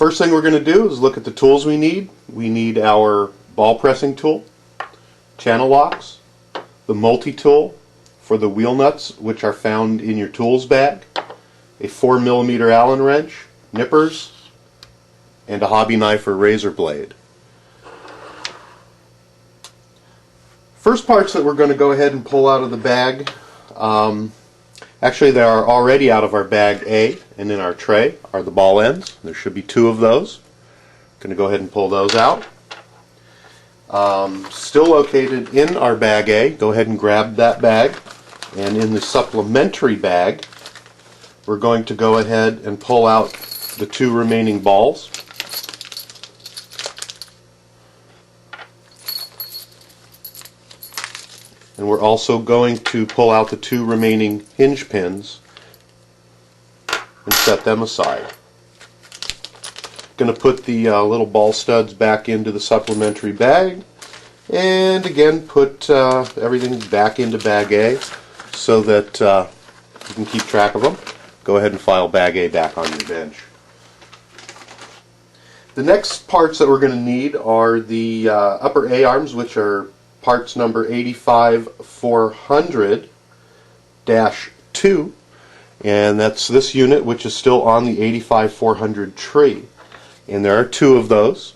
First thing we're going to do is look at the tools we need. We need our ball pressing tool, channel locks, the multi-tool for the wheel nuts, which are found in your tools bag, a 4mm Allen wrench, nippers, and a hobby knife or razor blade. First parts that we're going to go ahead and pull out of the bag, actually they are already out of our bag A, and in our tray are the ball ends. There should be 2 of those. Going to go ahead and pull those out. Still located in our bag A, go ahead and grab that bag, and in the supplementary bag we're going to go ahead and pull out the 2 remaining balls. And we're also going to pull out the 2 remaining hinge pins and set them aside. Going to put the little ball studs back into the supplementary bag, and again put everything back into bag A so that you can keep track of them. Go ahead and file bag A back on your bench. The next parts that we're going to need are the upper A arms, which are parts number 85400-2, and that's this unit, which is still on the 85400 tree. And there are 2 of those.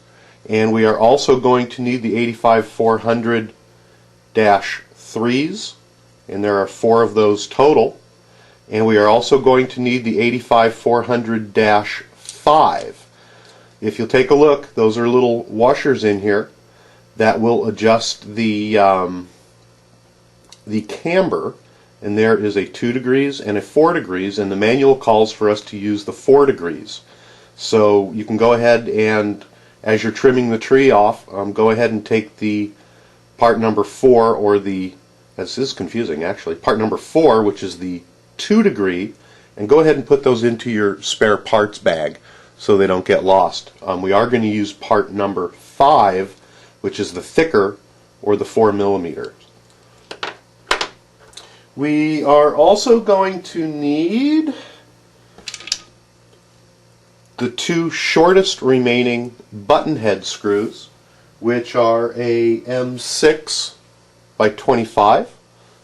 And we are also going to need the 85400-3s, and there are 4 of those total. And we are also going to need the 85400-5. If you'll take a look, those are little washers in here that will adjust the camber, and there is a 2 degrees and a 4 degrees, and the manual calls for us to use the 4 degrees. So you can go ahead and, as you're trimming the tree off, go ahead and take the part number 4, or the, this is confusing actually, part number 4, which is the 2 degree, and go ahead and put those into your spare parts bag so they don't get lost. We are going to use part number 5, which is the thicker, or the 4mm. We are also going to need the 2 shortest remaining button head screws, which are a M6 by 25.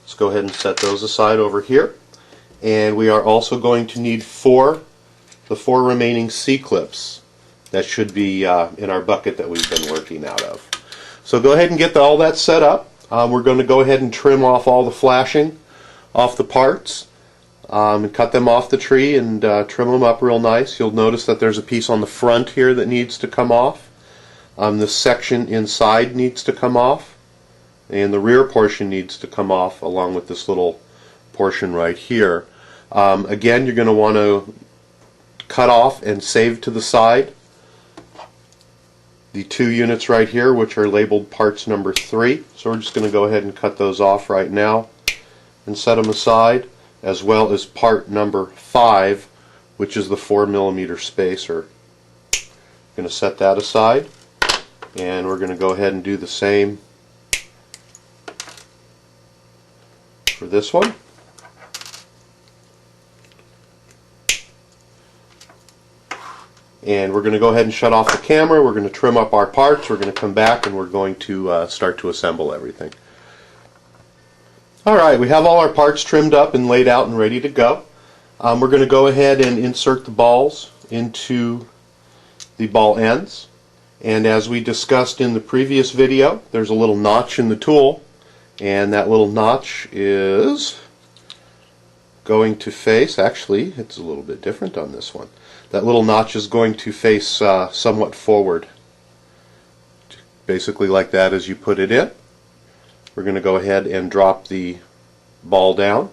Let's go ahead and set those aside over here. And we are also going to need the 4 remaining C-clips that should be in our bucket that we've been working out of. So go ahead and get all that set up. We're going to go ahead and trim off all the flashing off the parts, and cut them off the tree and trim them up real nice. You'll notice that there's a piece on the front here that needs to come off. This section inside needs to come off, and the rear portion needs to come off along with this little portion right here. Again, you're going to want to cut off and save to the side the 2 units right here, which are labeled parts number 3. So we're just going to go ahead and cut those off right now and set them aside, as well as part number 5, which is the 4mm spacer. Going to set that aside, and we're going to go ahead and do the same for this one. And we're going to go ahead and shut off the camera. We're going to trim up our parts. We're going to come back and we're going to start to assemble everything. Alright, we have all our parts trimmed up and laid out and ready to go. We're going to go ahead and insert the balls into the ball ends. And as we discussed in the previous video, there's a little notch in the tool, and that little notch is going to face, actually it's a little bit different on this one. That little notch is going to face somewhat forward, basically like that as you put it in. We're going to go ahead and drop the ball down.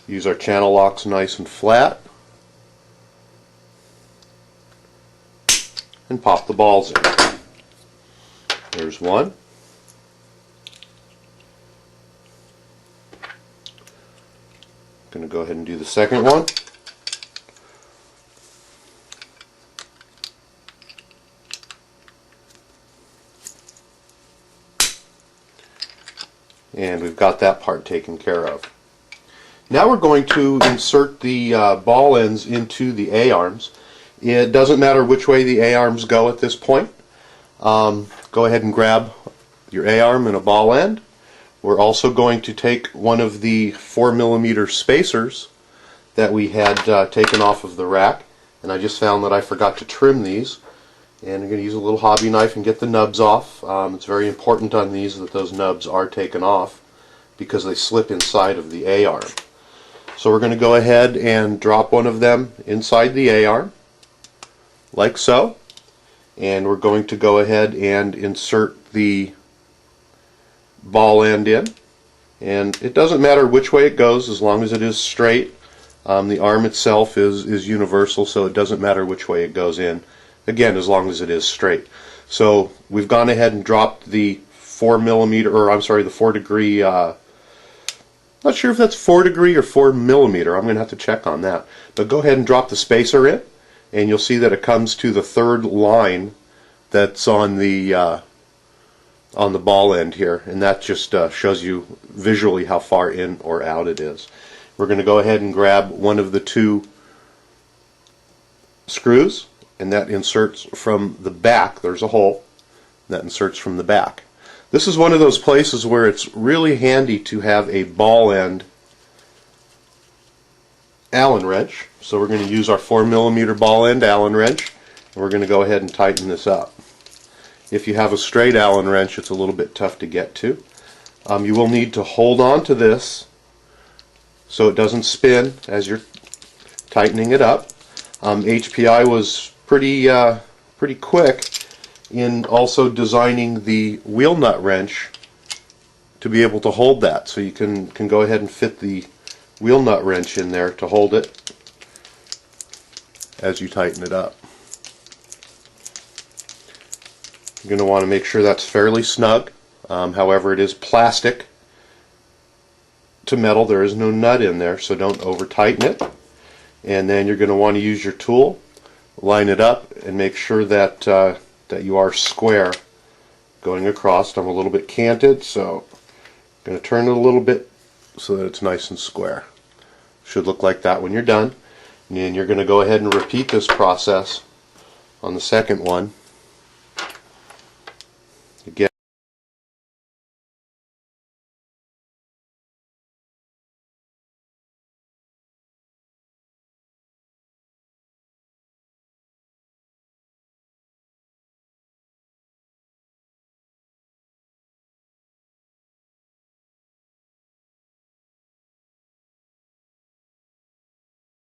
Use our channel locks nice and flat, and pop the balls in. There's one. Going to go ahead and do the second one. And we've got that part taken care of. Now we're going to insert the ball ends into the A-arms, It doesn't matter which way the A-arms go at this point. Go ahead and grab your A-arm and a ball end. We're also going to take one of the 4mm spacers that we had taken off of the rack, and I just found that I forgot to trim these, and I'm going to use a little hobby knife and get the nubs off. It's very important on these that those nubs are taken off because they slip inside of the A-arm. So we're going to go ahead and drop one of them inside the A-arm like so, and we're going to go ahead and insert the ball end in, and it doesn't matter which way it goes as long as it is straight. The arm itself is universal, so it doesn't matter which way it goes in, again, as long as it is straight. So we've gone ahead and dropped the 4 degree, not sure if that's 4 degree or 4mm, I'm going to have to check on that, but go ahead and drop the spacer in, and you'll see that it comes to the third line that's on the ball end here, and that just shows you visually how far in or out it is. We're going to go ahead and grab one of the two screws, and that inserts from the back. There's a hole that inserts from the back. This is one of those places where it's really handy to have a ball end Allen wrench. So we're going to use our 4mm ball end Allen wrench, and we're going to go ahead and tighten this up. If you have a straight Allen wrench, it's a little bit tough to get to. You will need to hold on to this so it doesn't spin as you're tightening it up. HPI was pretty quick in also designing the wheel nut wrench to be able to hold that. So you can go ahead and fit the wheel nut wrench in there to hold it as you tighten it up. You're going to want to make sure that's fairly snug. However, it is plastic to metal. There is no nut in there, so don't over tighten it. And then you're going to want to use your tool, line it up, and make sure that that you are square going across. I'm a little bit canted, so I'm going to turn it a little bit so that it's nice and square. Should look like that when you're done. And then you're going to go ahead and repeat this process on the second one.